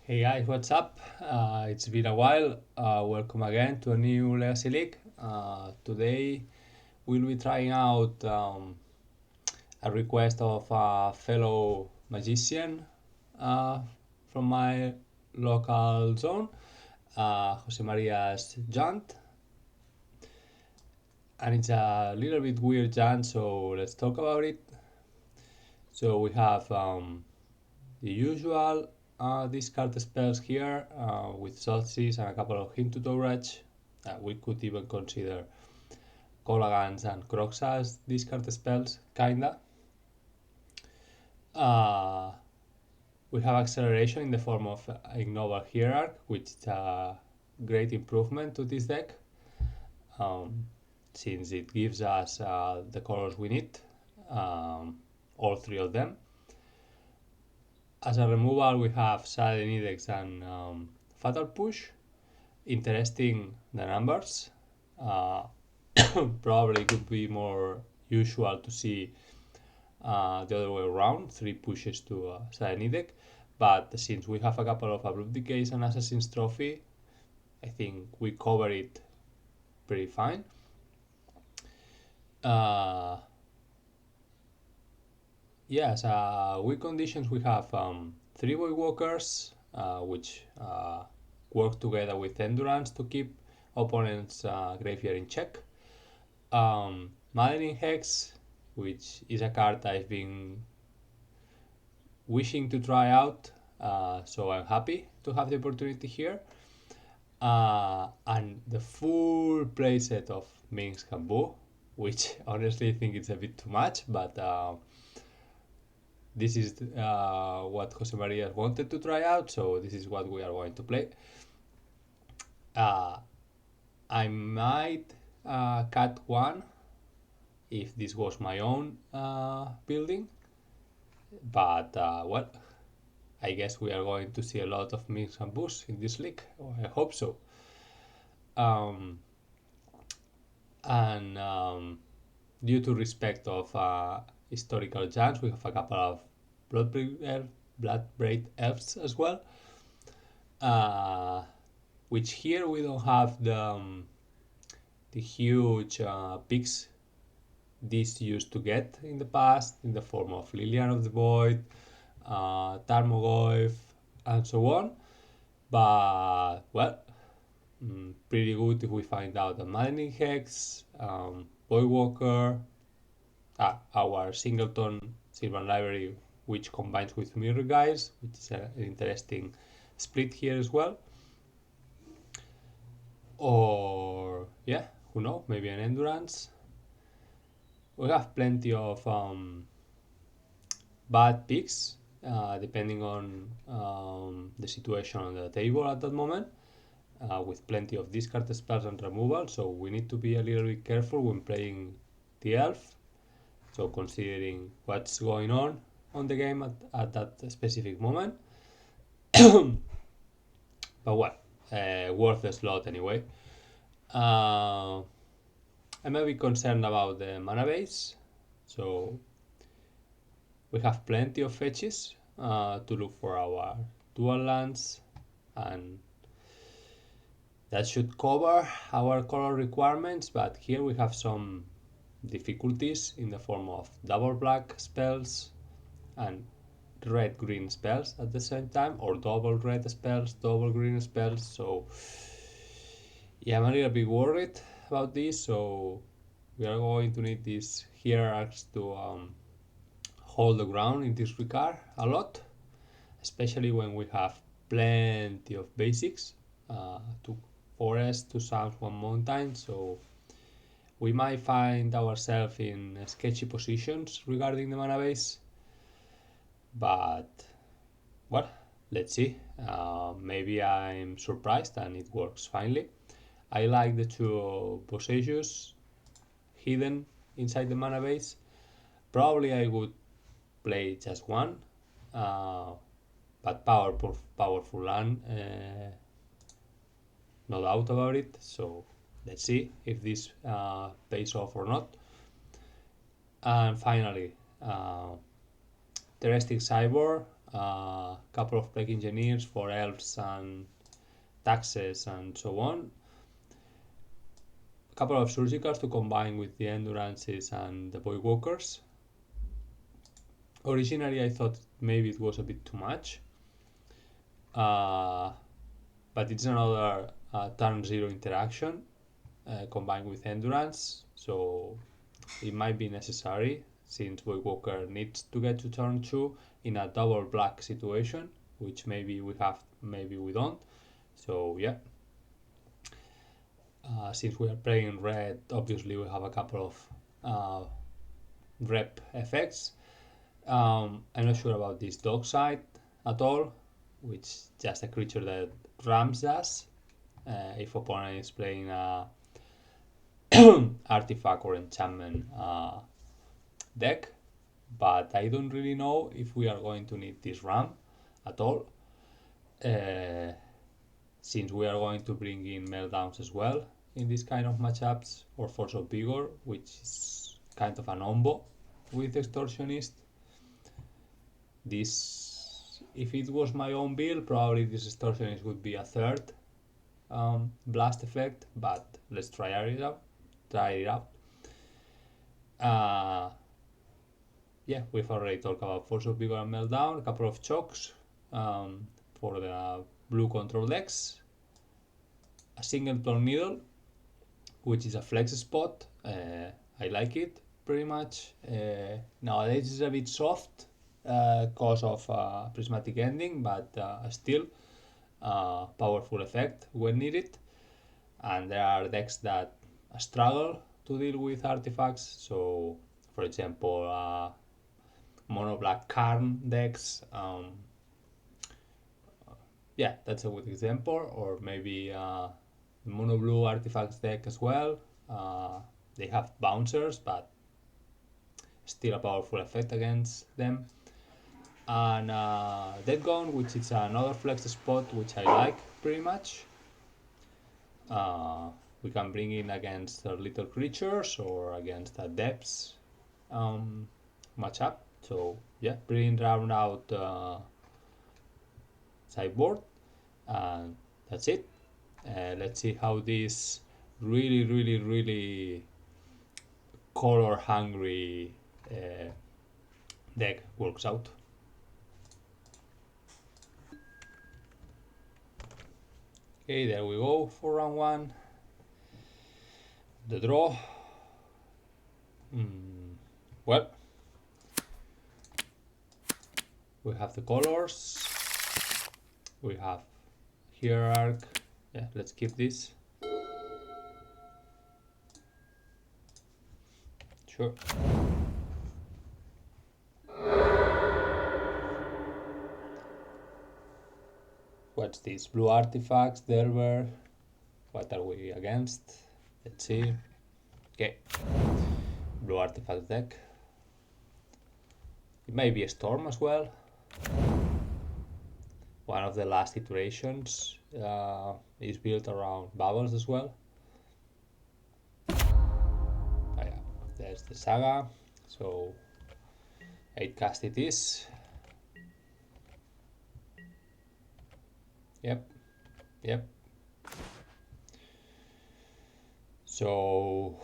Hey guys, what's up? It's been a while. Welcome again to a new Legacy League. Today we'll be trying out a request of a fellow magician uh, from my local zone, Jose Maria's Jaunt. And it's a little bit weird Jaunt, so let's talk about it. So we have the usual discard spells here with Sources and a couple of Hint to Dourage. We could even consider Kolaghan's and Kroxa's discard spells, kinda. Uh, we have acceleration in the form of Ignoble Hierarch, which is a great improvement to this deck, since it gives us the colors we need, all three of them. As a removal, we have Sudden Index and Fatal Push. Interesting the numbers. Probably could be more usual to see the other way around, 3 pushes to Sudden Index. But since we have a couple of Abrupt Decays and Assassin's Trophy, I think we cover it pretty fine. Yes, weak conditions we have 3 Voidwalkers, which work together with Endurance to keep opponents' graveyard in check. Maddening Hex, which is a card I've been wishing to try out, so I'm happy to have the opportunity here. And the full playset of Minsc and Boo, which honestly I think it's a bit too much, but this is what Jose Maria wanted to try out, so this is what we are going to play. I might cut one if this was my own building, but well, I guess we are going to see a lot of Minsc and Boos in this league, or I hope so. And due to respect of historical giants, we have a couple of Bloodbraid Elves as well, which here we don't have the huge picks this used to get in the past in the form of Lilian of the Void, Tarmogoyf, and so on. But, well, pretty good if we find out a Maddening Hex, Voidwalker, our Singleton Sylvan Library, which combines with Mirror Guys, which is an interesting split here as well. Or, yeah, who knows, maybe an Endurance. We have plenty of bad picks, depending on the situation on the table at that moment, with plenty of discard spells and removal, so we need to be a little bit careful when playing the elf, so considering what's going on the game at that specific moment. But well, worth the slot anyway. I may be concerned about the mana base, so we have plenty of fetches to look for our dual lands, and that should cover our color requirements, but here we have some difficulties in the form of double black spells and red green spells at the same time, or double red spells, double green spells, so yeah, I'm a little bit worried about this, so we are going to need these hierarchs to hold the ground in this regard a lot, especially when we have plenty of basics, to forest, to sounds, one mountain, so we might find ourselves in sketchy positions regarding the mana base, but well, let's see. Maybe I'm surprised and it works finely. I like the two Possessions hidden inside the mana base. Probably I would play just one, but powerful land, no doubt about it. So let's see if this pays off or not. And finally, Terrestrial Cyborg, a couple of plague engineers for elves and taxes and so on. A couple of surgicals to combine with the endurances and the void walkers. Originally I thought maybe it was a bit too much, but it's another turn 0 interaction combined with endurance, so it might be necessary since void walker needs to get to turn 2 in a double black situation, which maybe we have, maybe we don't. So yeah, since we are playing red, obviously we have a couple of rep effects. I'm not sure about this dog side at all, which is just a creature that rams us if opponent is playing a artifact or enchantment deck, but I don't really know if we are going to need this ram at all, since we are going to bring in meltdowns as well in this kind of matchups, or force of vigor, which is kind of an ombo with extortionist. This, if it was my own build, probably this extortionist would be a third blast effect, but let's try it out. Yeah, we've already talked about force of vigor and meltdown, a couple of chokes for the blue control decks, a single tornado, which is a flex spot. I like it pretty much. Nowadays it's a bit soft cause of prismatic ending, but still powerful effect when needed. And there are decks that struggle to deal with artifacts, so for example mono black Karn decks, yeah, that's a good example. Or maybe mono blue artifacts deck as well. They have bouncers, but still a powerful effect against them. And Dead Gone, which is another flex spot which I like pretty much. We can bring in against little creatures or against a depths matchup. So yeah, bring round out sideboard, and that's it. Let's see how this really color hungry deck works out. Okay, there we go for round 1. The draw. Well, we have the colors. We have hierarch. Yeah, let's keep this. Sure. What's this? Blue artifacts, Delver. What are we against? Let's see. Okay. Blue artifact deck. It may be a storm as well. One of the last iterations is built around bubbles as well. Oh yeah, there's the saga. So 8 cast it is. Yep. So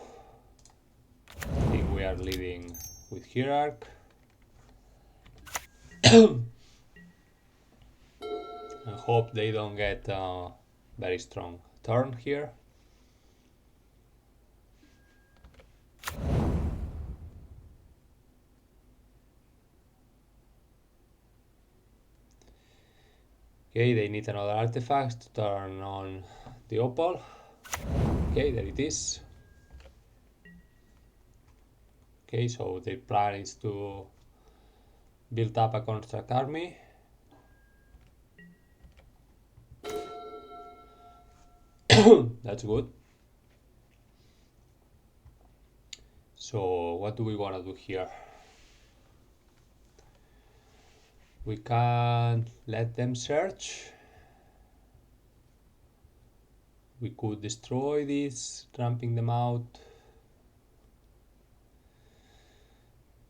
I think we are leading with hierarch. I hope they don't get a very strong turn here. Okay, they need another artifact to turn on the opal. Okay, there it is. Okay, so their plan is to build up a construct army. That's good. So what do we want to do here? We can let them search. We could destroy this, tramping them out.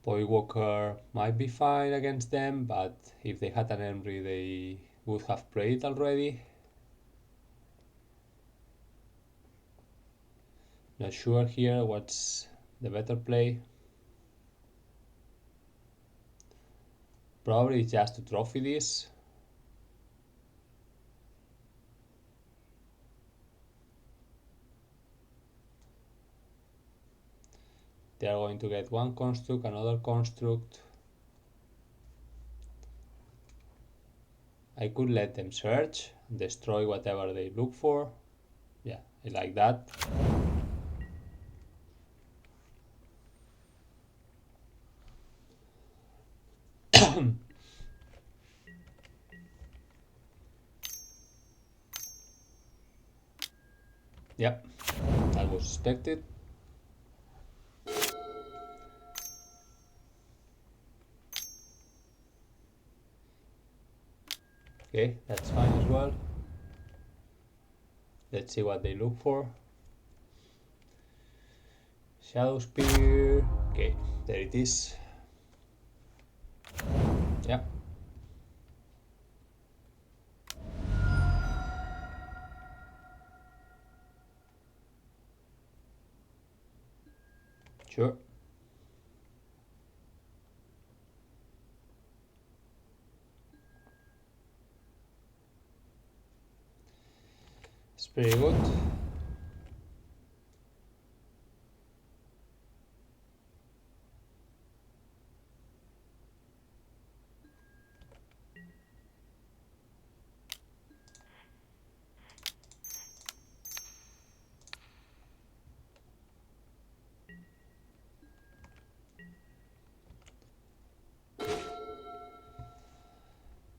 Boywalker might be fine against them, but if they had an Emry, they would have played already. Not sure here what's the better play. Probably just to trophy this. They are going to get one construct, another construct. I could let them search, destroy whatever they look for. Yeah, I like that. Yep, that was expected. Okay, that's fine as well. Let's see what they look for. Shadow Spear. Okay, there it is. Yeah. Sure. It's pretty good.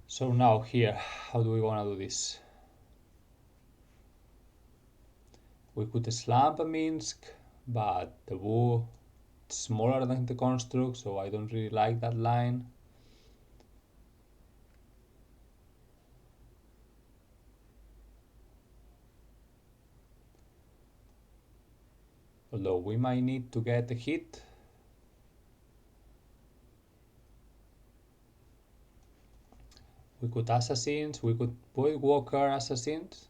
So now here, how do we want to do this? We could slump a Minsc, but the Boo is smaller than the construct, so I don't really like that line. Although we might need to get a hit. We could assassins, we could Voidwalker assassins.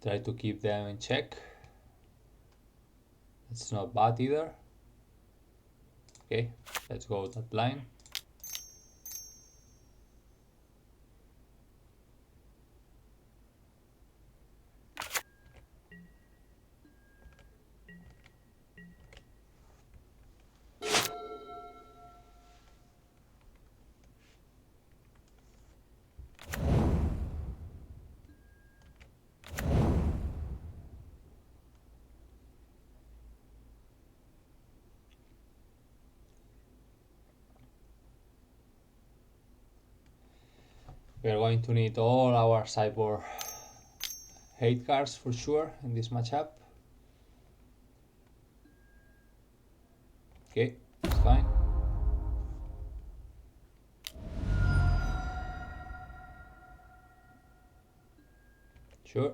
Try to keep them in check. It's not bad either. Okay, let's go that line. We are going to need all our cyborg hate cards for sure in this matchup. Okay, it's fine. Sure.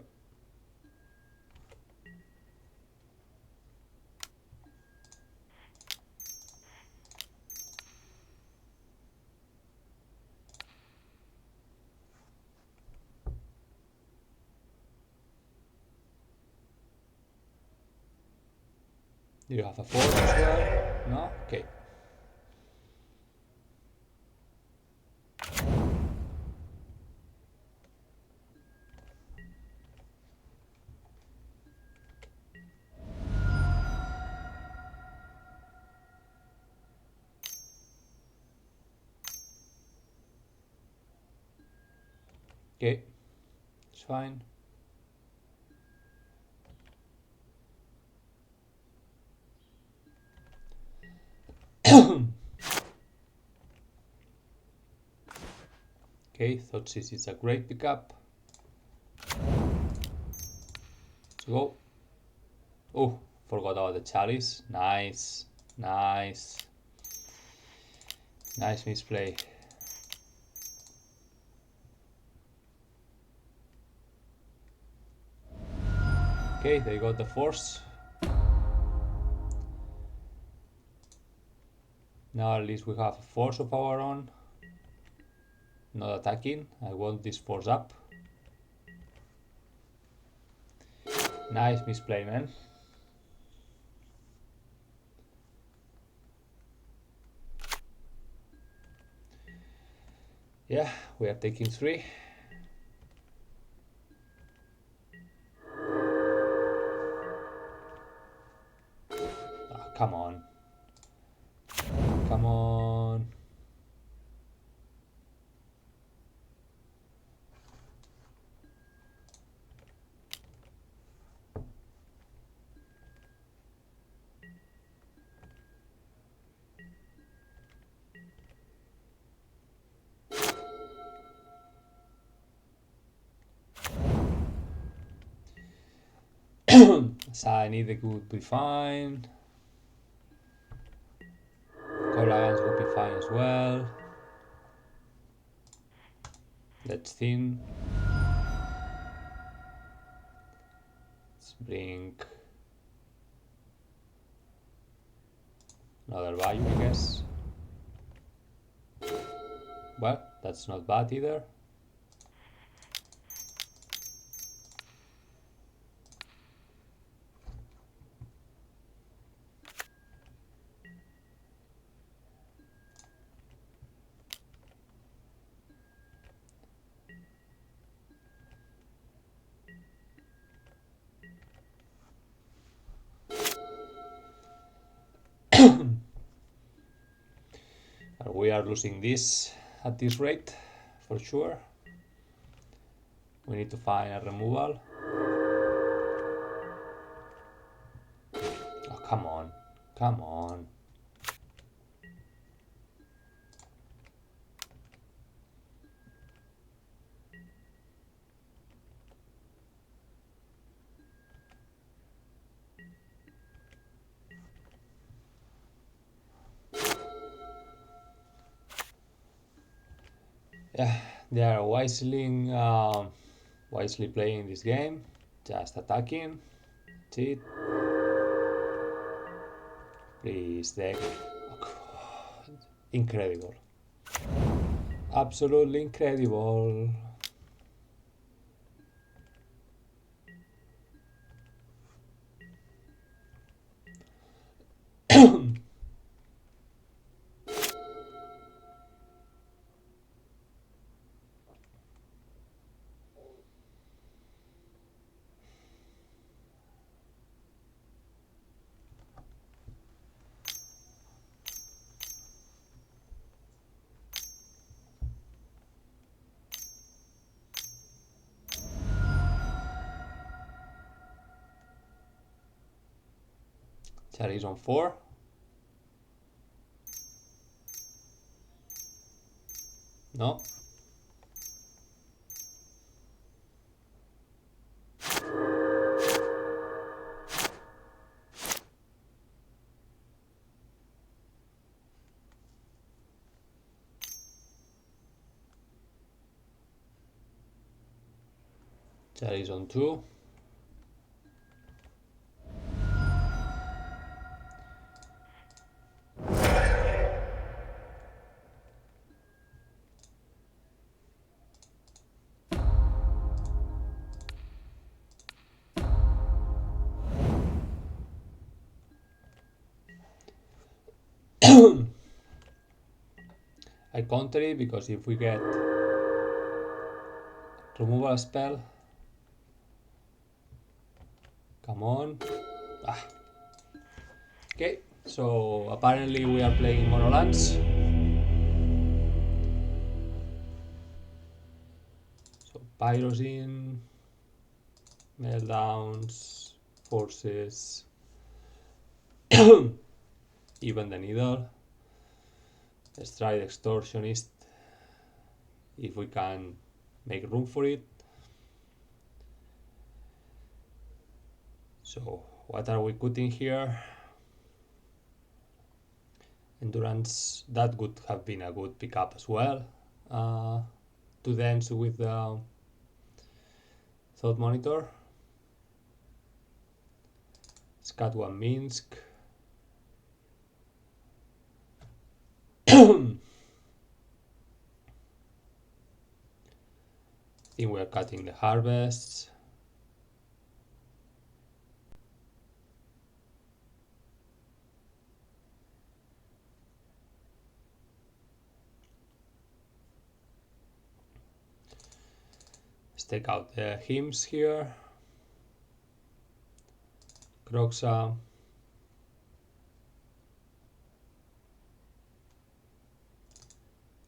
Do you have a 4 as well? No? Okay. Okay, it's fine. Okay, thought this is a great pickup. Let's go. Oh, forgot about the chalice. Nice, nice. Nice misplay. Okay, they got the force. Now at least we have a force of our own. Not attacking. I want this force up. Nice misplay, man. Yeah, we are taking 3. Oh, come on. Come on. Cyanide would be fine. Colagans would be fine as well. Let's thin. Let's bring another value, I guess. Well, that's not bad either. We are losing this at this rate for sure. We need to find a removal. Oh, come on. Come on. Yeah, they are wisely playing this game, just attacking. That's it. Please, deck. Incredible. Absolutely incredible. Char is on 4. No. Char is on 2. I counter it because if we get removal spell, come on. Ah. Okay, so apparently we are playing mono lands. So Pyrosine, meltdowns, forces, even the needle. Let's try the extortionist if we can make room for it. So what are we cutting here? Endurance, that would have been a good pickup as well. To dance with the Thought Monitor. Let's cut one Minsc. think we're cutting the harvests. Let's take out the hymns here. Croxa.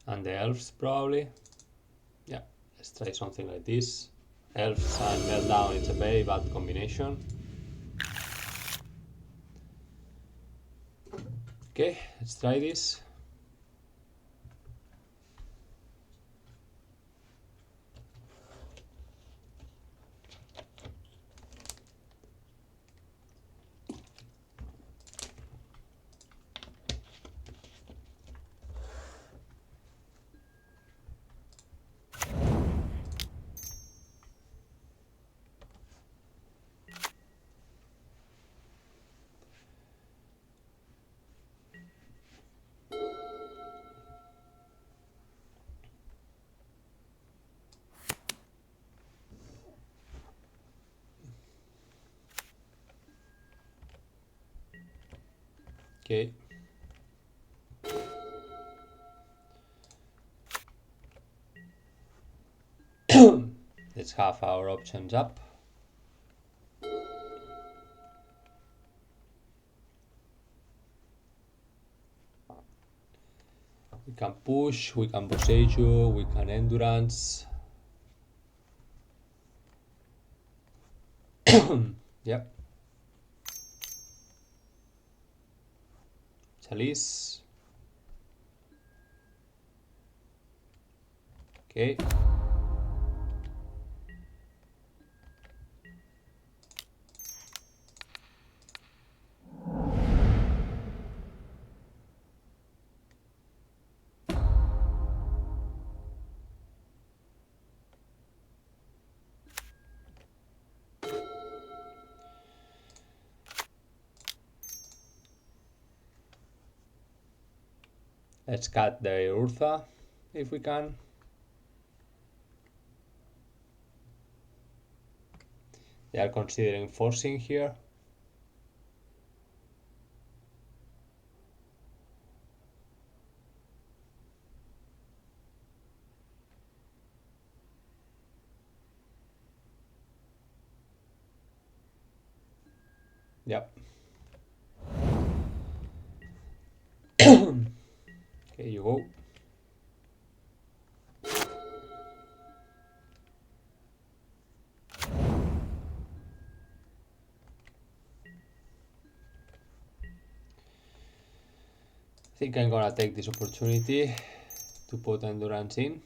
And the elves probably. Yeah, let's try something like this. Elves and meltdown, it's a very bad combination. Okay, let's try this. Okay. Let's have our options up. We can push, we can Boseiju, we can endurance. Yep. Chalice. Okay. Let's cut the Urtha if we can. They are considering forcing here. Yep. Okay, you go. I think I'm gonna take this opportunity to put endurance in.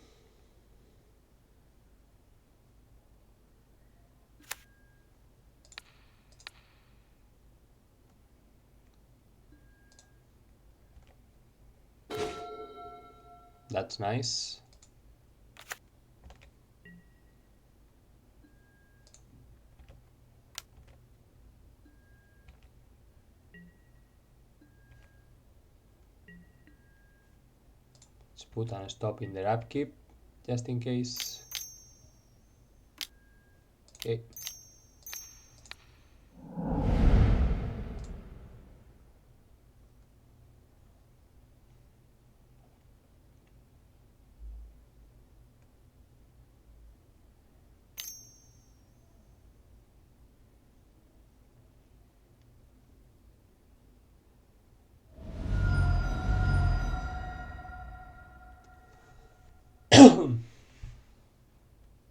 That's nice. Let's put a stop in their upkeep, just in case. Okay.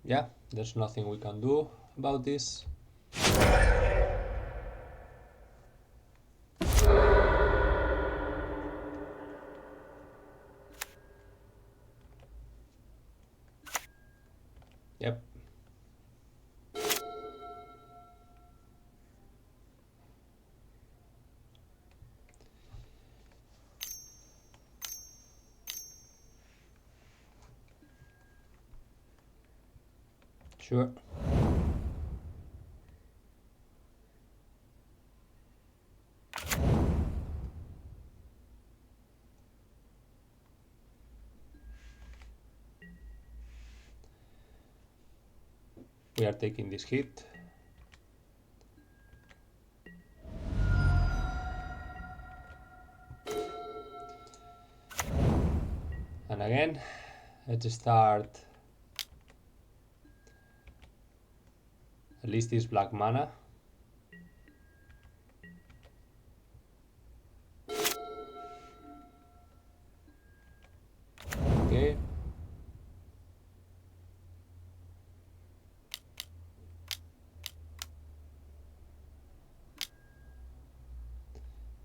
Yeah, there's nothing we can do about this. Yep. Sure. We are taking this hit. And again, let's start at least this black mana. Okay.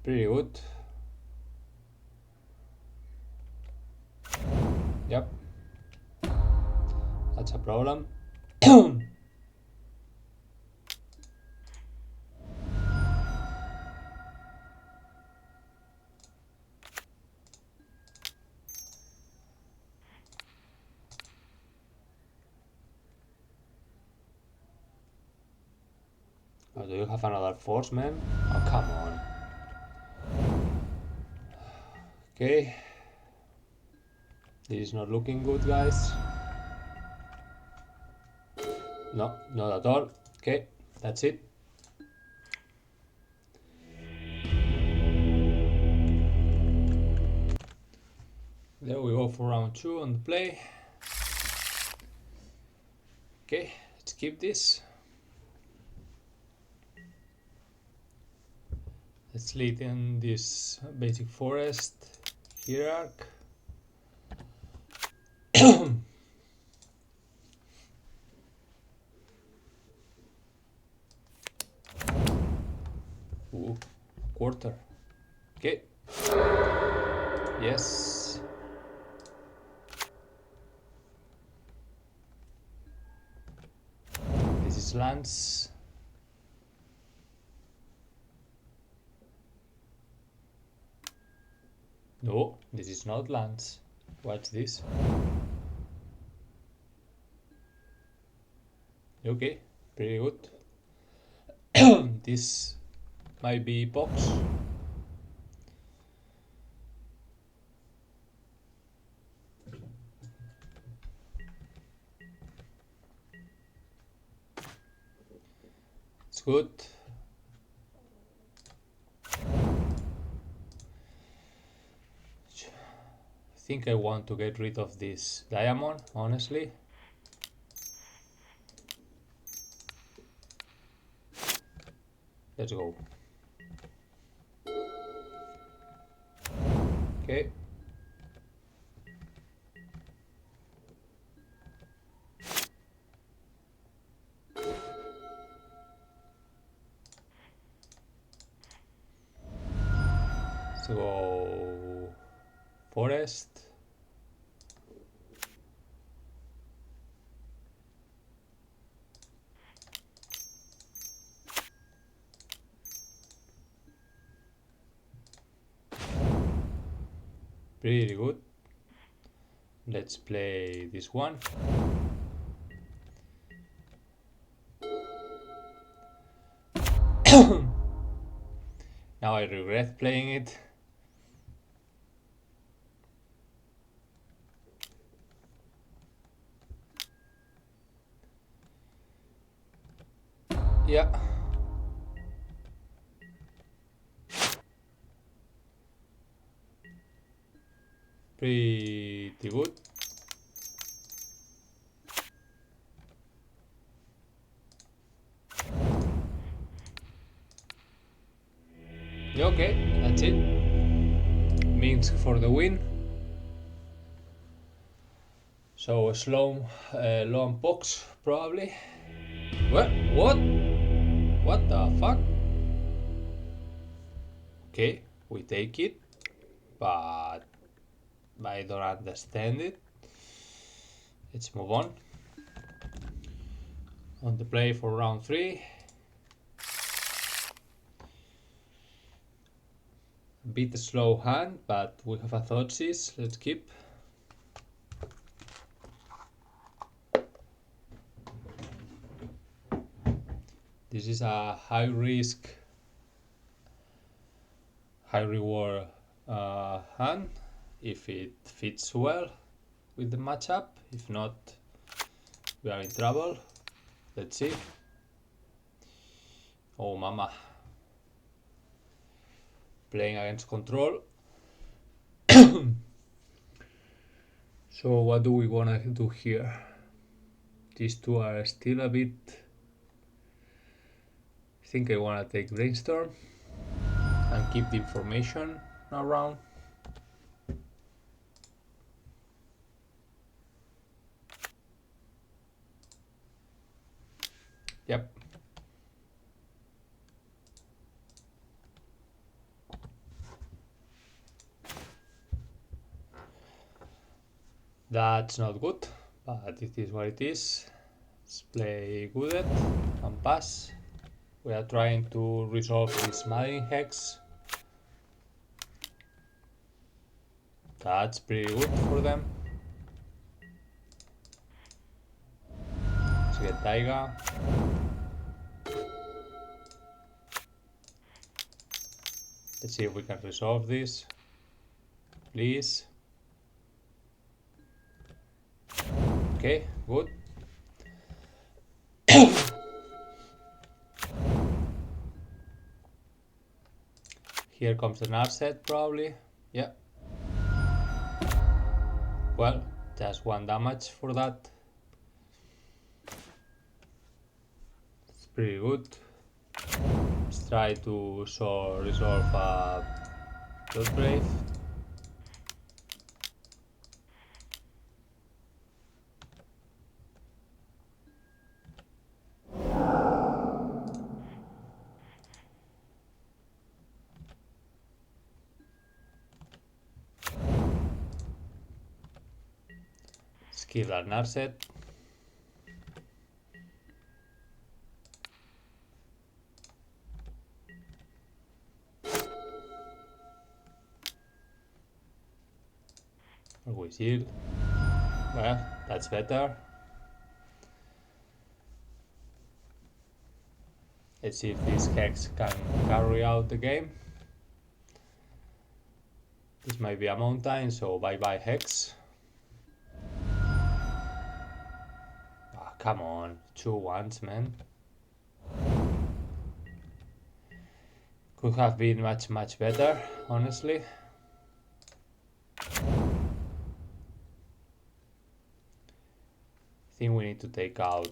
Pretty good. Yep. That's a problem. Oh, do you have another force, man? Oh, come on. Okay. This is not looking good, guys. No, not at all. Okay, that's it. There we go for round 2 on the play. Okay, let's keep this. Let's lead in this basic forest hierarch. Ooh, quarter. Okay. Yes. This is lands. No, this is not lands. What's this? Okay, pretty good. This might be box. It's good. I think I want to get rid of this diamond, honestly. Let's go. Okay. Let's go forest. Pretty good. Let's play this one. Now I regret playing it. Yeah. Pretty good. Okay, that's it. Minsc for the win. So slow, long box probably. What? What? What the fuck? Okay, we take it, but I don't understand it. Let's move on. On the play for round 3. Bit slow hand, but we have a Thoughtseize. Let's keep. This is a high risk, high reward hand if it fits well with the matchup. If not, we are in trouble. Let's see. Oh mama. Playing against control. So what do we wanna do here? These two are still a bit... I think I wanna take brainstorm and keep the information around. Yep. That's not good, but it is what it is. Let's play good and pass. We are trying to resolve this mining hex. That's pretty good for them. Let's get Taiga. Let's see if we can resolve this. Please. Okay, good. Here comes the Narset probably. Yeah. Well, just 1 damage for that. It's pretty good. Let's try to resolve Bloodgrave. Kill that Narset. We shield. Well, that's better. Let's see if this hex can carry out the game. This might be a mountain, so bye bye hex. Oh, come on, 2 ones, man. Could have been much better, honestly. I think we need to take out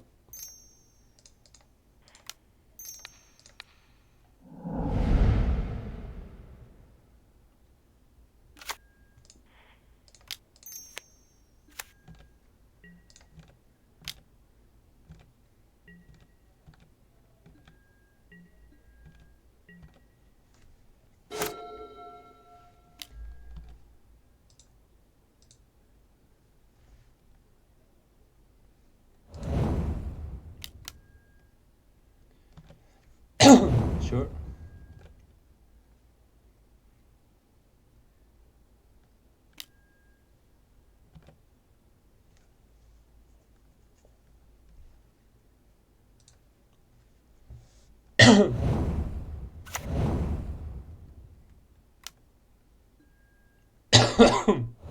sure.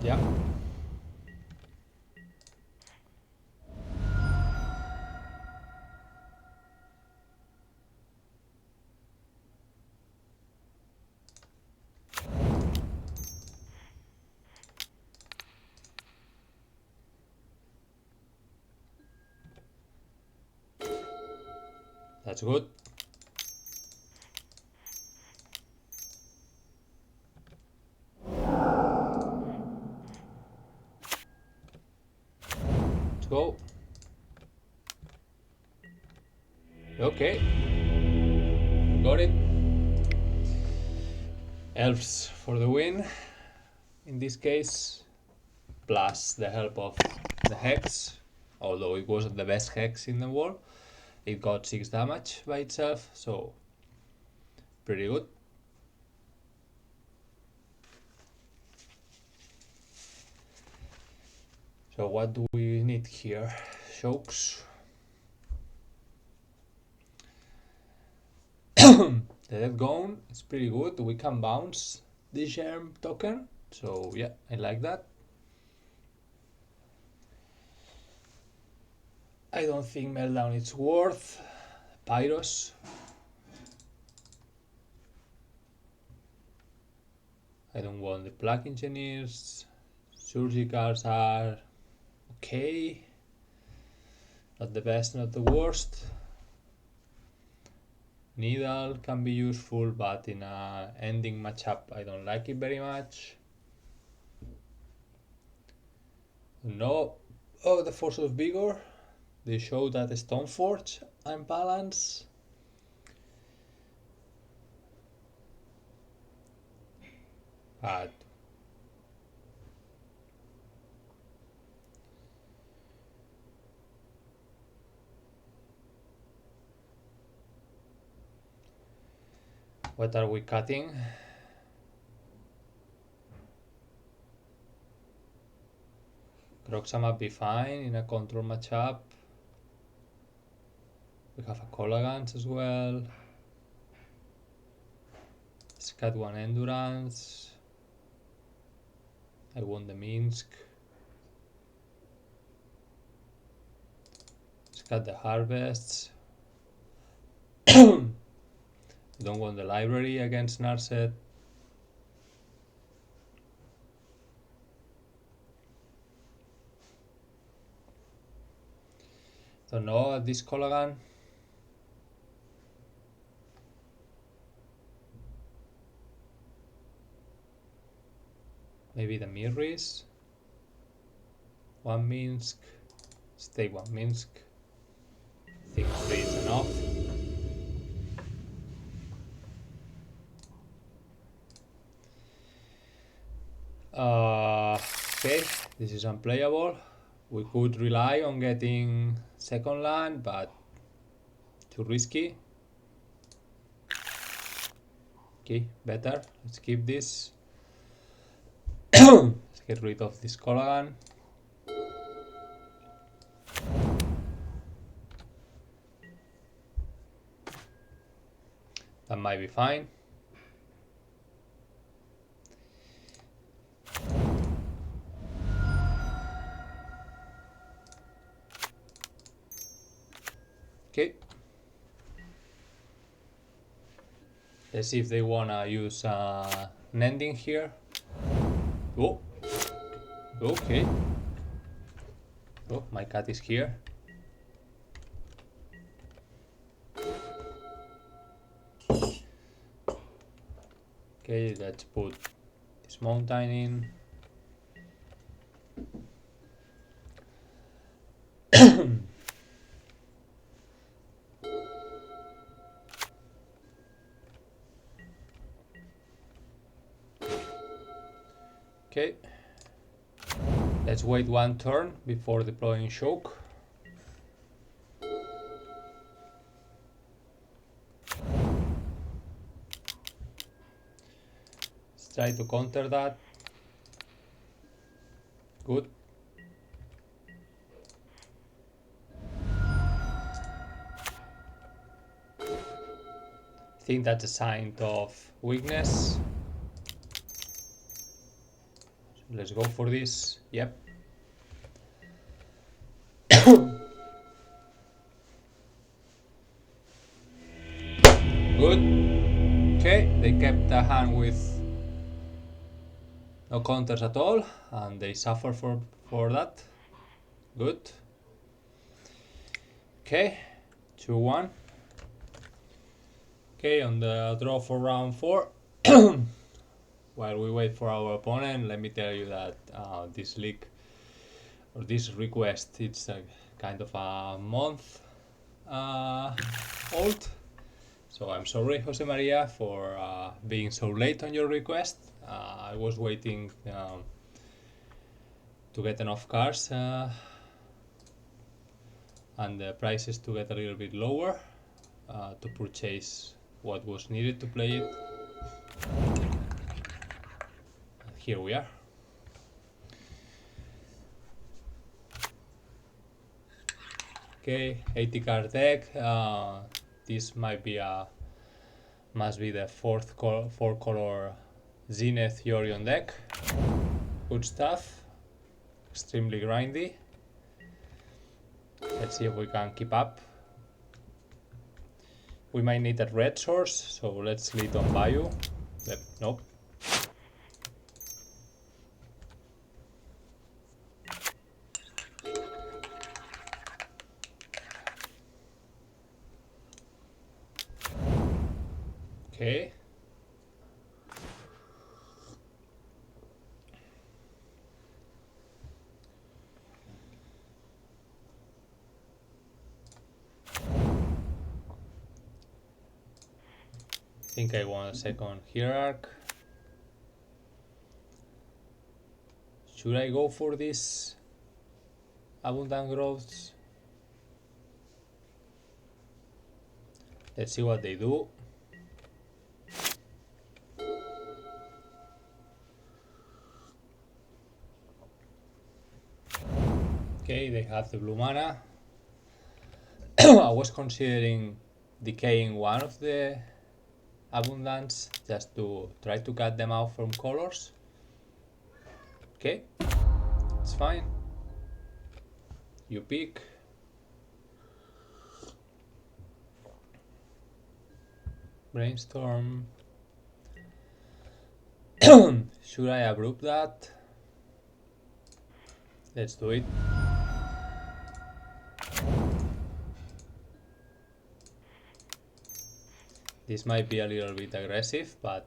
Yeah. That's good. Let's go. Okay. Got it. Elves for the win. In this case, plus the help of the hex. Although it wasn't the best hex in the world. It got 6 damage by itself, so pretty good. So what do we need here? Chokes. The Dead Gone is pretty good. We can bounce the germ token, so yeah, I like that. I don't think Meltdown is worth. Pyros. I don't want the Plague Engineers. Surgicals are okay. Not the best, not the worst. Needle can be useful, but in a ending matchup I don't like it very much. No. Oh, the Force of Vigor. They show that Stoneforge and Balance. But what are we cutting? Croxa might be fine in a control matchup. We have a Colagans as well. Let's cut one Endurance. I want the Minsc. Let's cut the Harvests. Don't want the library against Narset. Don't know this Colagan. Maybe the Mirris. One Minsc. Stay one Minsc. I think 3 is enough. Okay, this is unplayable. We could rely on getting second land, but too risky. Okay, better. Let's keep this. Let's get rid of this Colagan. That might be fine. Okay. Let's see if they wanna use an ending here. Oh. Okay. Oh, my cat is here. Okay, let's put this mountain in. Okay, let's wait one turn before deploying Shock. Let's try to counter that. Good. I think that's a sign of weakness. Let's go for this. Yep. Good. Okay, they kept the hand with no counters at all, and they suffer for that. Good. Okay, 2-1. Okay, on the draw for round 4. While we wait for our opponent, let me tell you that this league or this request, it's a kind of a month old. So I'm sorry, Jose María, for being so late on your request. I was waiting to get enough cards and the prices to get a little bit lower to purchase what was needed to play it. Here we are. Okay, 80 card deck. This must be the four color Zenith Yorion deck. Good stuff. Extremely grindy. Let's see if we can keep up. We might need a red source, so let's lead on Bayou. Yep, nope. Okay. I think I want a second hierarch. Should I go for this abundant growths? Let's see what they do. Okay, they have the blue mana. I was considering decaying one of the abundance just to try to cut them out from colors. Okay, it's fine. You pick. Brainstorm. Should I abrupt that? Let's do it. This might be a little bit aggressive, but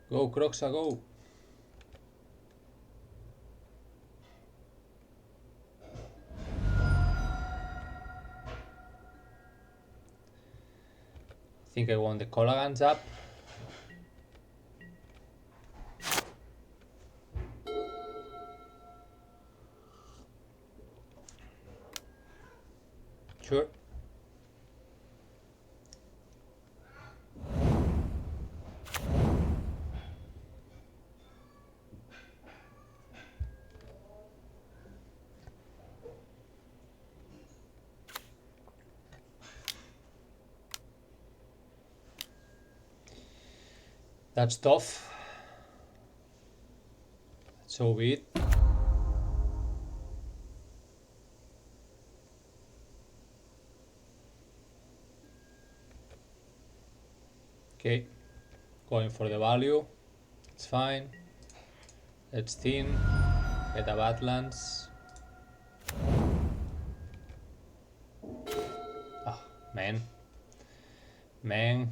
go Croxa, go! I think I want the Colagans up. Sure. That's tough. So be it. Okay, going for the value. It's fine. Let's thin. Get a Badlands. Ah, man. Man.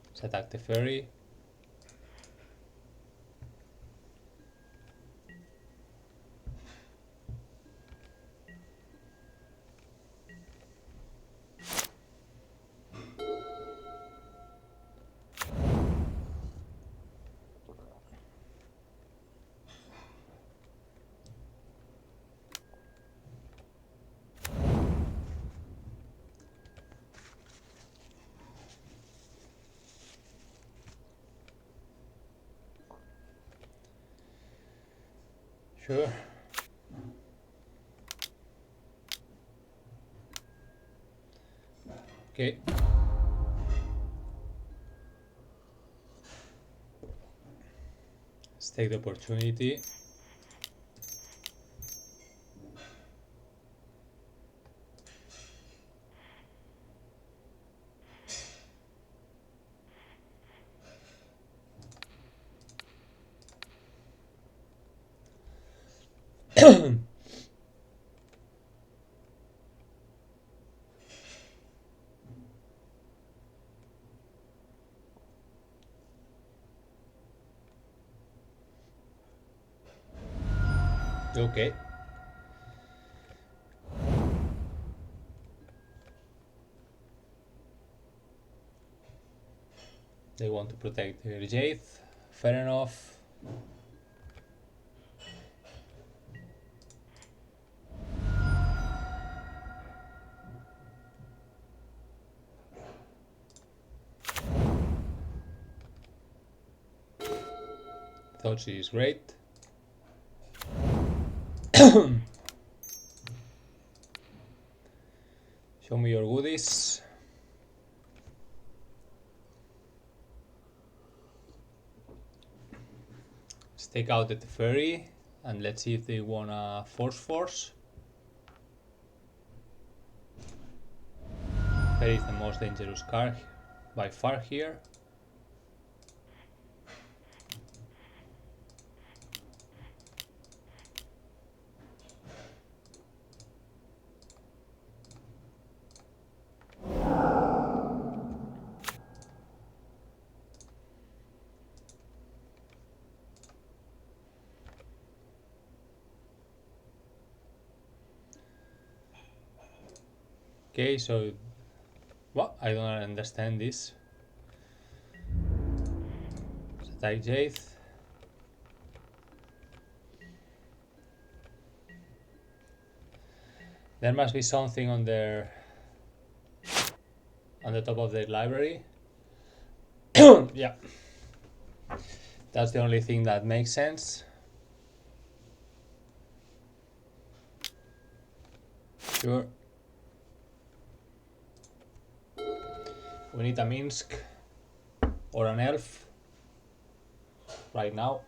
Let's attack the fairy. Sure. Okay. Let's take the opportunity. Okay. They want to protect their Jade. Fair enough. Thought she is great. Show me your goodies. Let's take out the Teferi and let's see if they wanna force. Teferi is the most dangerous card by far here. Okay, so what? I don't understand this. Attack Jade. There must be something on the top of their library. Yeah, that's the only thing that makes sense. Sure. We need a Minsc or an elf right now,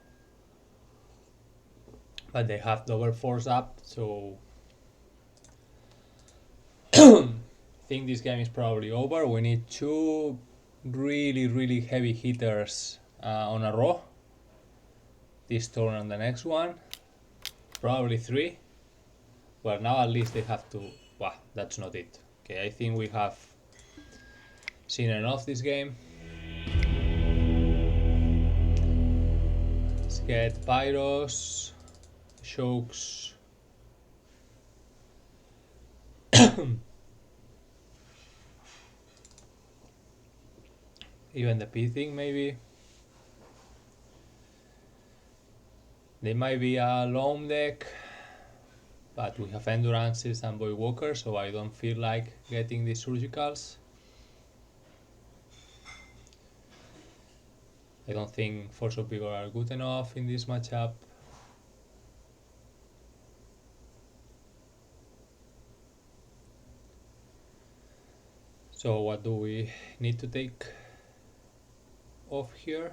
but they have double force up, so I think this game is probably over. We need 2 really heavy hitters on a row this turn and the next one, probably 3. Well, now at least they have to. Wow, that's not it. Okay, I think we have seen enough this game. Let's get Pyros, Chokes. Even the P thing, maybe. They might be a loam deck, but we have Endurances and Boy Walker, so I don't feel like getting these Surgicals. I don't think Force of Vigor are good enough in this matchup. So what do we need to take off here?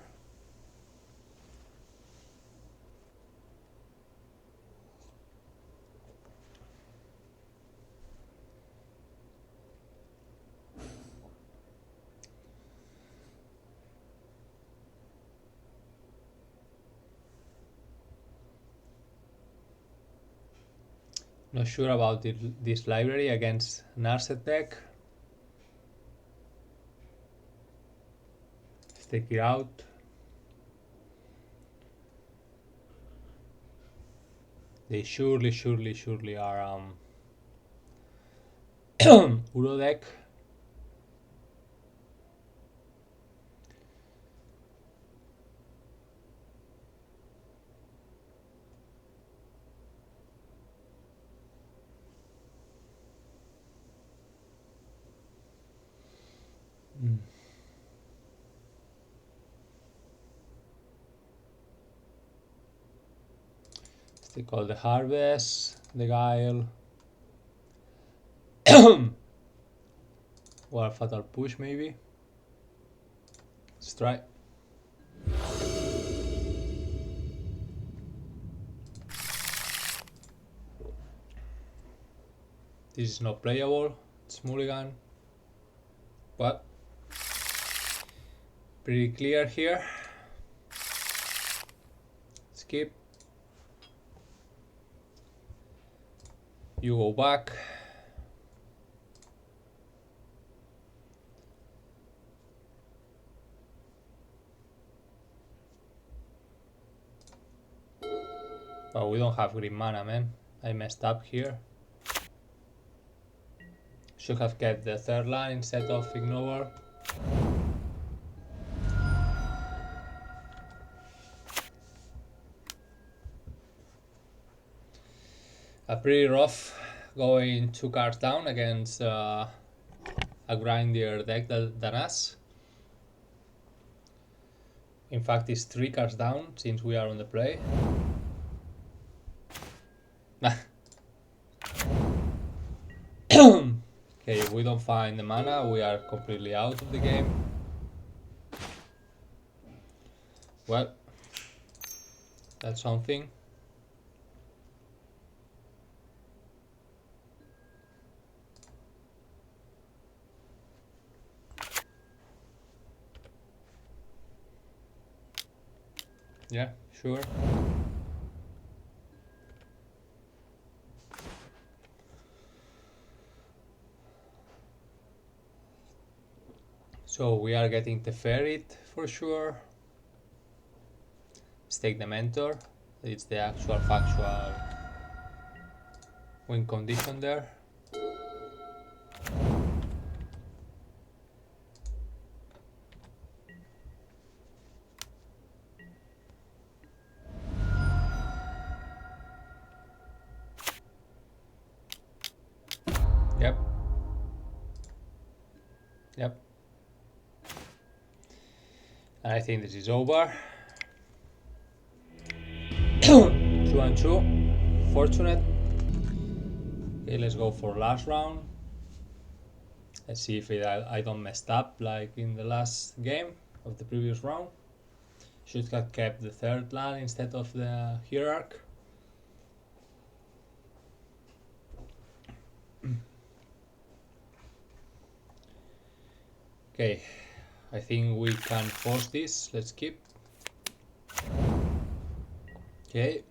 Not sure about this library against Narset deck. Let's take it out. They surely are Uro deck. Let's take all the Harvest, the Guile. Or a Fatal Push maybe. Let's try. This is not playable. It's mulligan. But pretty clear here. Skip. You go back. Oh, we don't have green mana, man. I messed up here. Should have kept the third line instead of ignore. Pretty rough going 2 cards down against a grindier deck than us. In fact, it's 3 cards down since we are on the play. Okay, Okay, if we don't find the mana, we are completely out of the game. Well, that's something. Yeah, sure. So we are getting Teferi for sure. Stake the mentor. It's the actual factual win condition there. Yep. Yep. And I think this is over. 2 and 2. Fortunate. Okay, let's go for last round. Let's see if I don't messed up like in the last game of the previous round. Should have kept the third land instead of the hierarch. Okay, I think we can force this. Let's keep. Okay.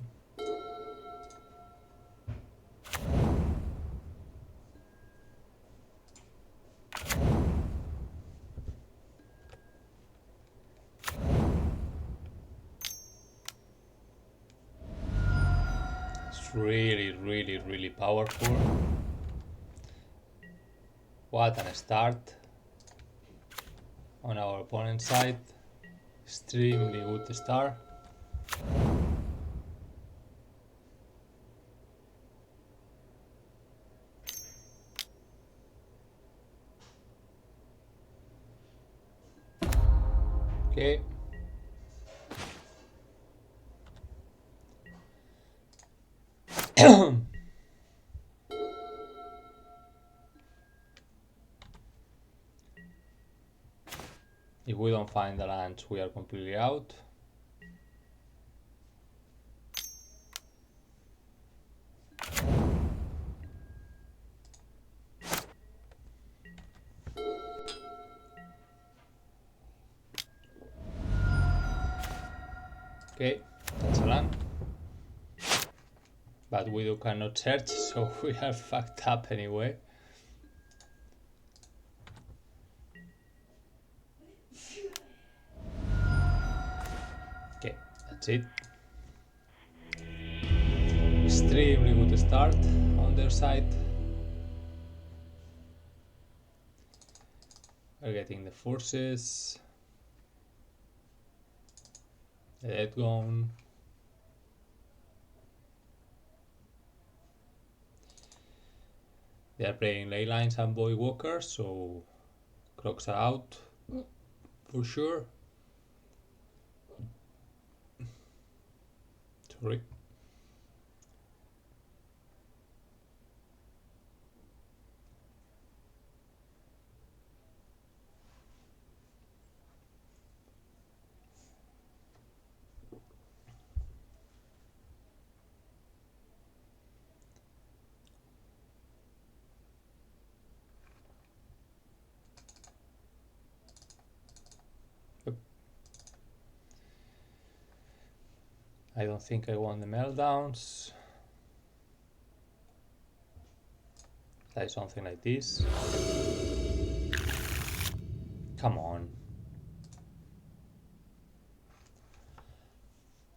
It's really powerful. What a start on our opponent's side. Extremely good start. Okay. If we don't find the lands, we are completely out. Okay, that's a land. But we cannot search, so we are fucked up anyway. Okay, that's it. Extremely good start on their side. We're getting the forces. The dead gone. They are playing ley lines and boy walkers, so crocs are out for sure. Sorry. Yep. I don't think I want the meltdowns. Like something like this. Come on.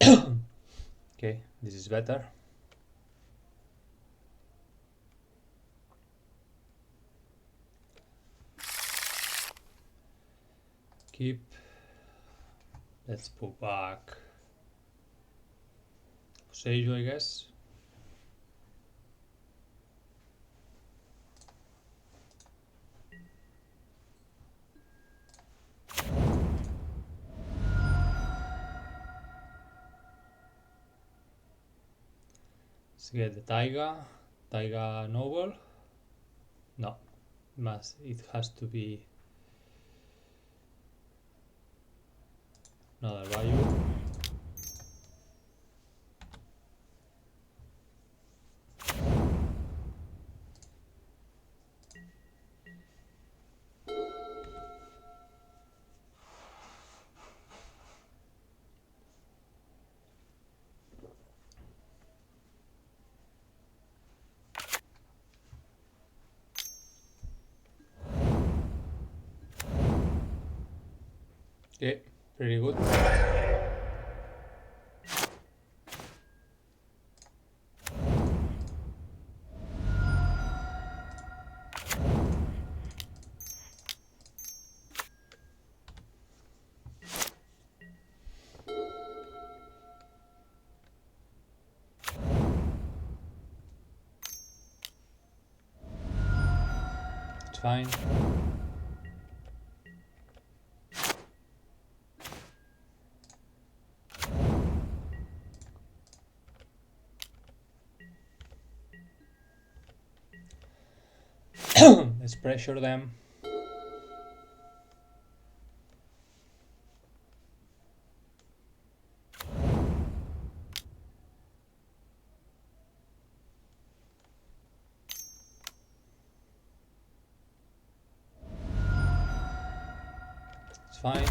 Okay, this is better. Keep. Let's put back Sage, I guess. Let's get the Taiga Noble. No. It has to be another value. Okay, pretty good. It's fine. Let's pressure them. It's fine.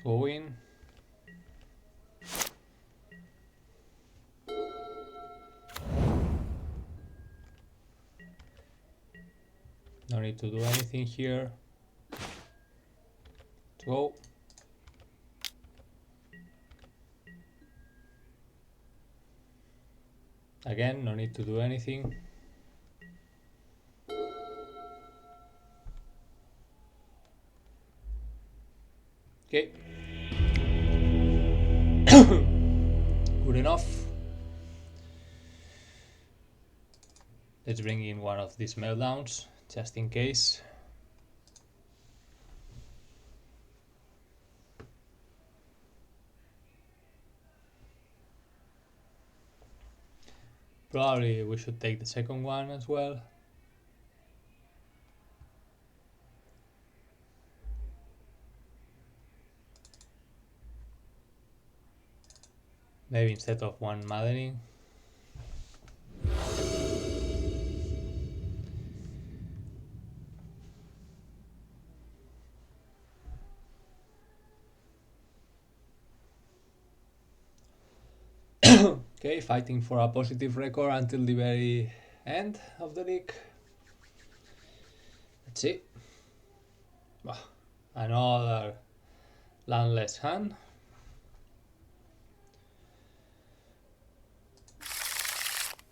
Go in. No need to do anything here. Go. Again, no need to do anything. Okay. Good enough. Let's bring in one of these meltdowns, just in case. Probably we should take the second one as well. Maybe instead of one maddening. Okay, fighting for a positive record until the very end of the league. Let's see. Another landless hand.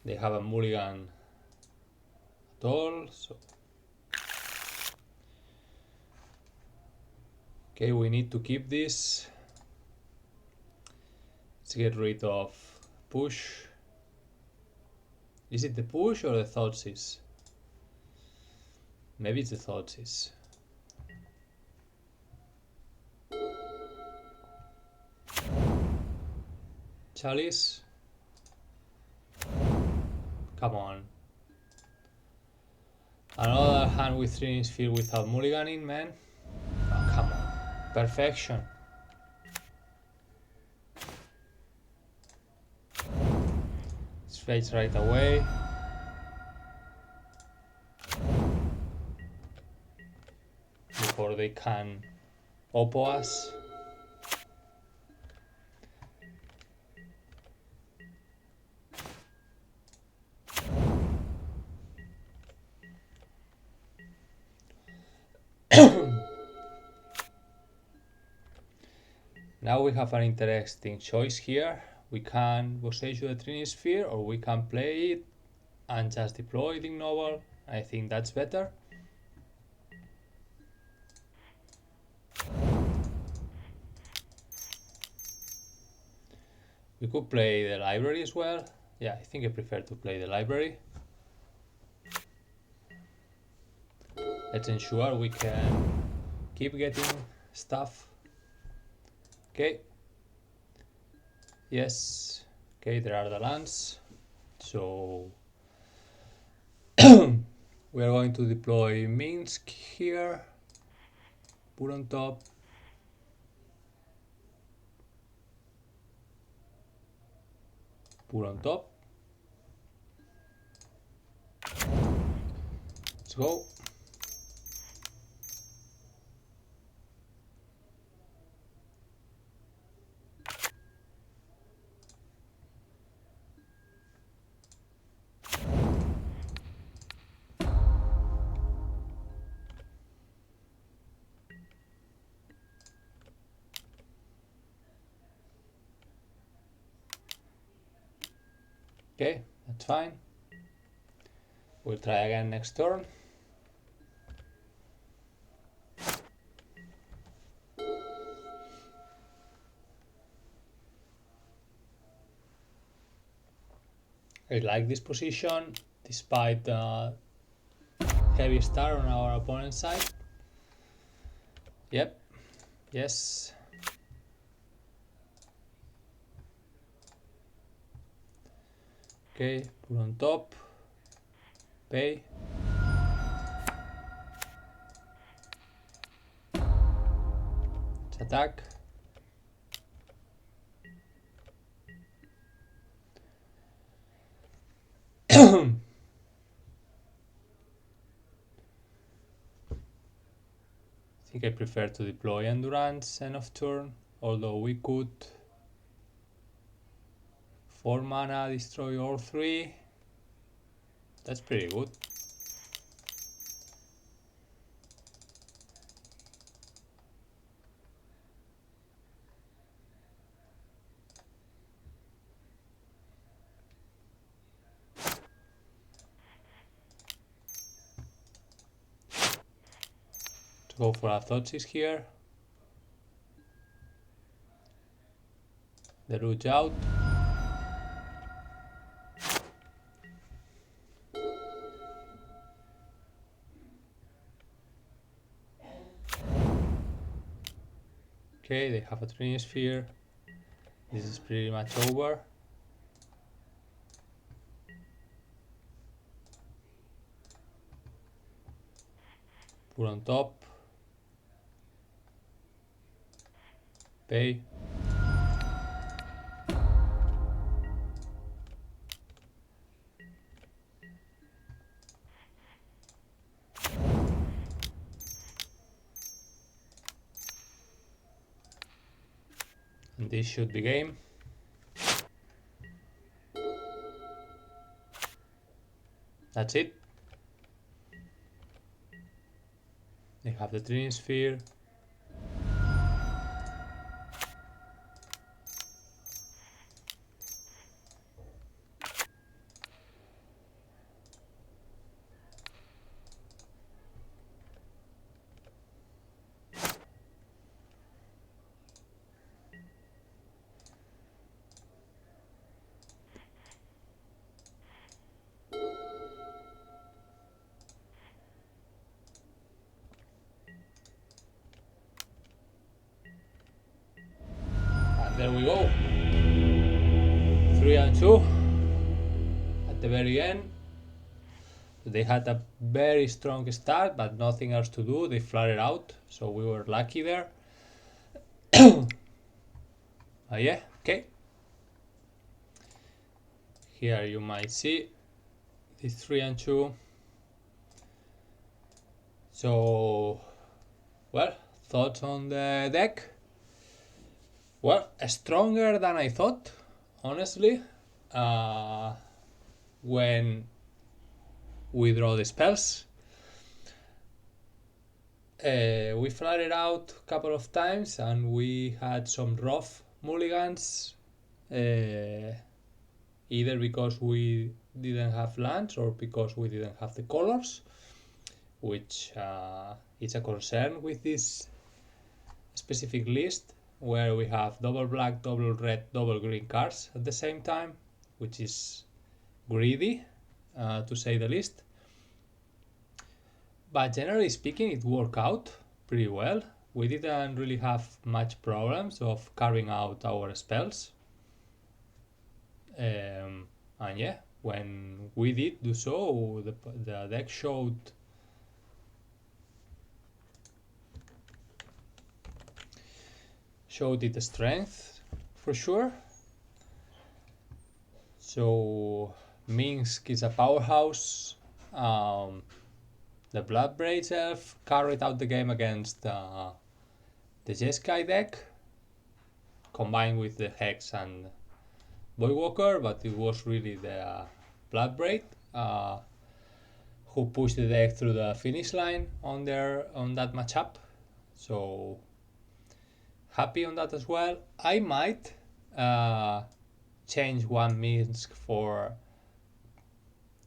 They have a mulligan at all, so okay, we need to keep this. Let's get rid of push. Is it the push or the Thoughtseize? Maybe it's the Thoughtseize. Chalice. Come on. Another hand with Trini Sphere without mulliganing, man. Oh, come on. Perfection. It's fades right away. Before they can oppo us. Now we have an interesting choice here. We can Boseiju the Trini Sphere, or we can play it and just deploy the ignoble. I think that's better. We could play the library as well. Yeah, I think I prefer to play the library. Let's ensure we can keep getting stuff. Okay. Yes. Okay, there are the lands. So we are going to deploy Minsc here. Put on top. Put on top. Let's go. Okay, that's fine. We'll try again next turn. I like this position, despite the heavy star on our opponent's side. Yep, yes. Okay, put on top. Pay. Let's attack. I think I prefer to deploy Endurance end of turn, although we could 4 mana destroy all 3. That's pretty good. To go for a Thoughtseize here. The Rouge out. Okay, they have a Trinisphere. This is pretty much over. Put on top. Pay. And this should be game. That's it. They have the Trinisphere. There we go. 3 and 2 at the very end. They had a very strong start, but nothing else to do. They flattened out, so we were lucky there. Yeah, okay. Here you might see this 3 and 2. So, well, thoughts on the deck? Well, stronger than I thought, honestly. When we draw the spells, we flattened out a couple of times and we had some rough mulligans, either because we didn't have lands or because we didn't have the colors, which is a concern with this specific list, where we have double black, double red, double green cards at the same time, which is greedy, to say the least. But generally speaking, it worked out pretty well. We didn't really have much problems of carrying out our spells. And yeah, when we did do so, the deck showed its strength for sure. So Minsc is a powerhouse. The Bloodbraid Elf carried out the game against the Jeskai deck, combined with the Hex and Voidwalker, but it was really the Bloodbraid who pushed the deck through the finish line on that matchup. So happy on that as well. I might change one Minsc for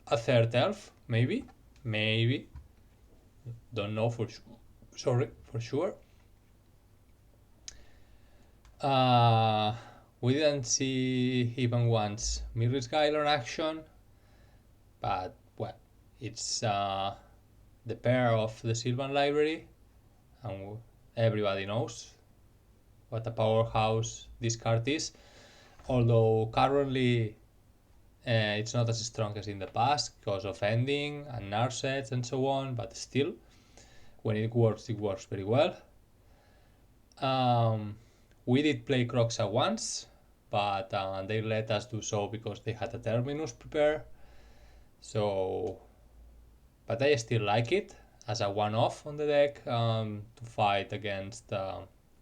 a third elf, maybe. Don't know for sure. We didn't see even once Mirror's Guile on action, but well, it's the pair of the Sylvan Library, and everybody knows what a powerhouse this card is. Although currently it's not as strong as in the past because of ending and Narsets and so on, but still, when it works very well. We did play Croxa once, but they let us do so because they had a Terminus prepared. So, but I still like it as a one-off on the deck to fight against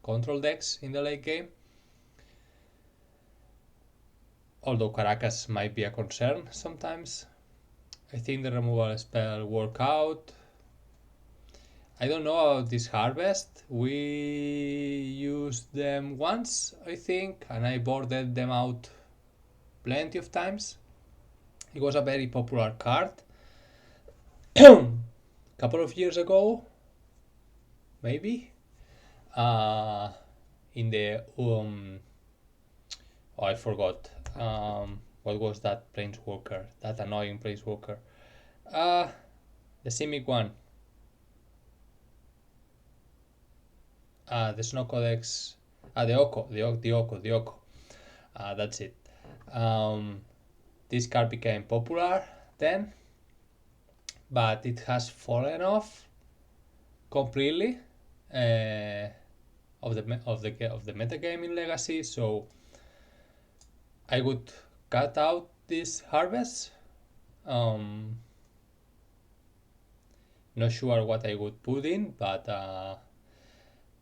control decks in the late game. Although Caracas might be a concern sometimes. I think the removal spell worked out. I don't know about this harvest. We used them once, I think, and I boarded them out plenty of times. It was a very popular card. Couple of years ago, maybe. In the I forgot. What was that planeswalker? That annoying planeswalker. The Simic one. The Snow Codex. The Oko. That's it. This card became popular then, but it has fallen off completely of the metagame in Legacy. So I would cut out this harvest. Not sure what I would put in, but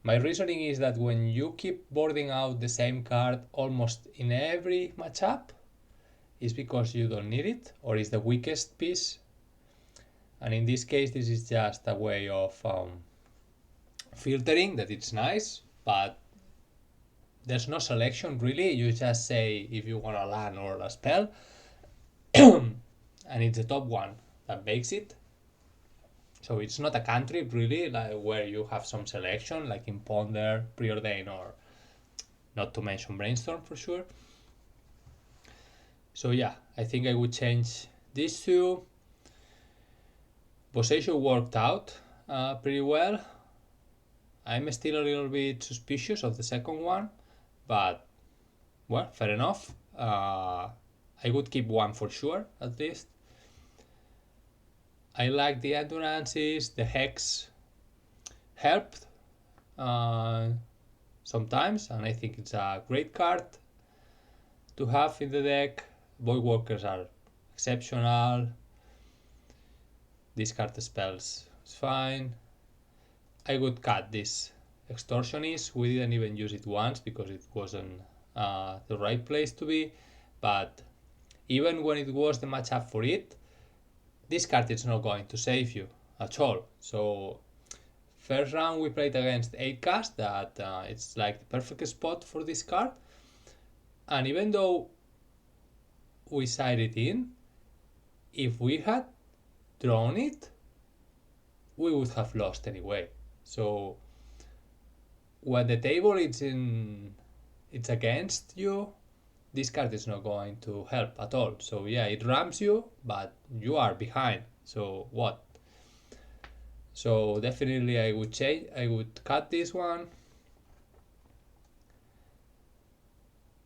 my reasoning is that when you keep boarding out the same card almost in every matchup, it's because you don't need it or is the weakest piece. And in this case, this is just a way of filtering that it's nice, but there's no selection really. You just say if you want a land or a spell, and it's the top one that makes it. So it's not a cantrip really, like where you have some selection, like in Ponder, Preordain, or not to mention Brainstorm for sure. So yeah, I think I would change these two. Possession worked out pretty well. I'm still a little bit suspicious of the second one, but well, fair enough. I would keep one for sure, at least. I like the endurances, the hex helped sometimes, and I think it's a great card to have in the deck. Voidwalkers are exceptional. Discard spells is fine. I would cut this Extortionist. We didn't even use it once because it wasn't the right place to be, but even when it was the matchup for it, this card is not going to save you at all. So first round we played against 8cast, that it's like the perfect spot for this card, and even though we sided in, if we had drawn it, we would have lost anyway. So when the table it's against you, this card is not going to help at all. So yeah, it ramps you, but you are behind. So what? So definitely I would cut this one.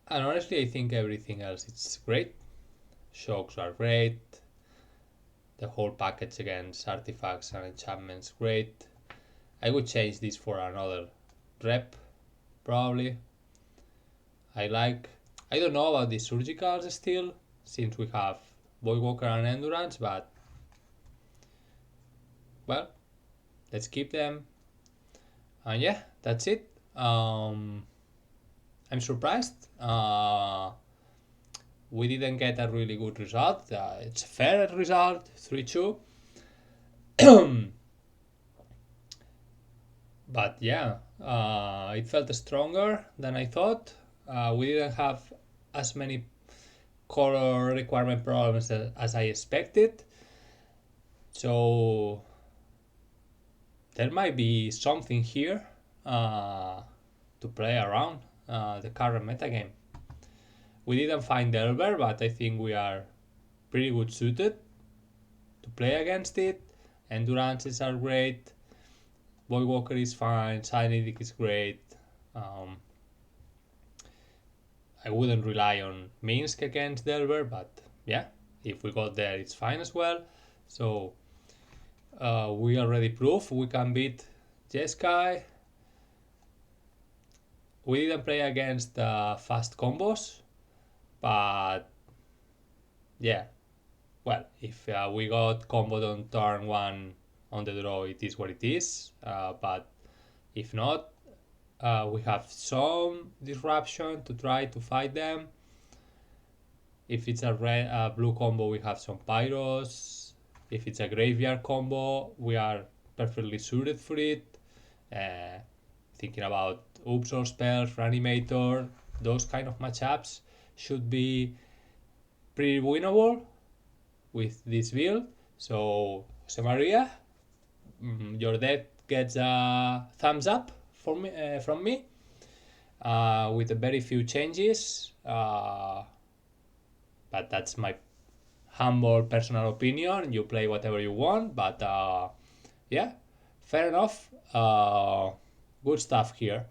And honestly, I think everything else is great. Shocks are great. The whole package against artifacts and enchantments great. I would change this for another rep, probably. I don't know about the surgicals still, since we have Voidwalker and Endurance, but well, let's keep them. And yeah, that's it. I'm surprised. We didn't get a really good result. It's a fair result, 3-2. But yeah, it felt stronger than I thought. We didn't have as many color requirement problems as I expected. So there might be something here to play around the current metagame. We didn't find Delver, but I think we are pretty good suited to play against it. Endurances are great. Voidwalker is fine. Cyanidic is great. I wouldn't rely on Minsc against Delver, but yeah, if we got there, it's fine as well. So we already proved we can beat Jeskai. We didn't play against fast combos, but yeah, well, if we got comboed on turn 1 on the draw, it is what it is. But if not, we have some disruption to try to fight them. If it's a blue combo, we have some Pyros. If it's a graveyard combo, we are perfectly suited for it. Thinking about Upsor spells, Reanimator, those kind of matchups should be pretty winnable with this build. So, Jose María, your deck gets a thumbs up from me with a very few changes. But that's my humble personal opinion. You play whatever you want, but yeah, fair enough. Good stuff here.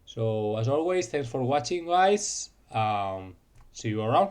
So as always, thanks for watching, guys. See you around.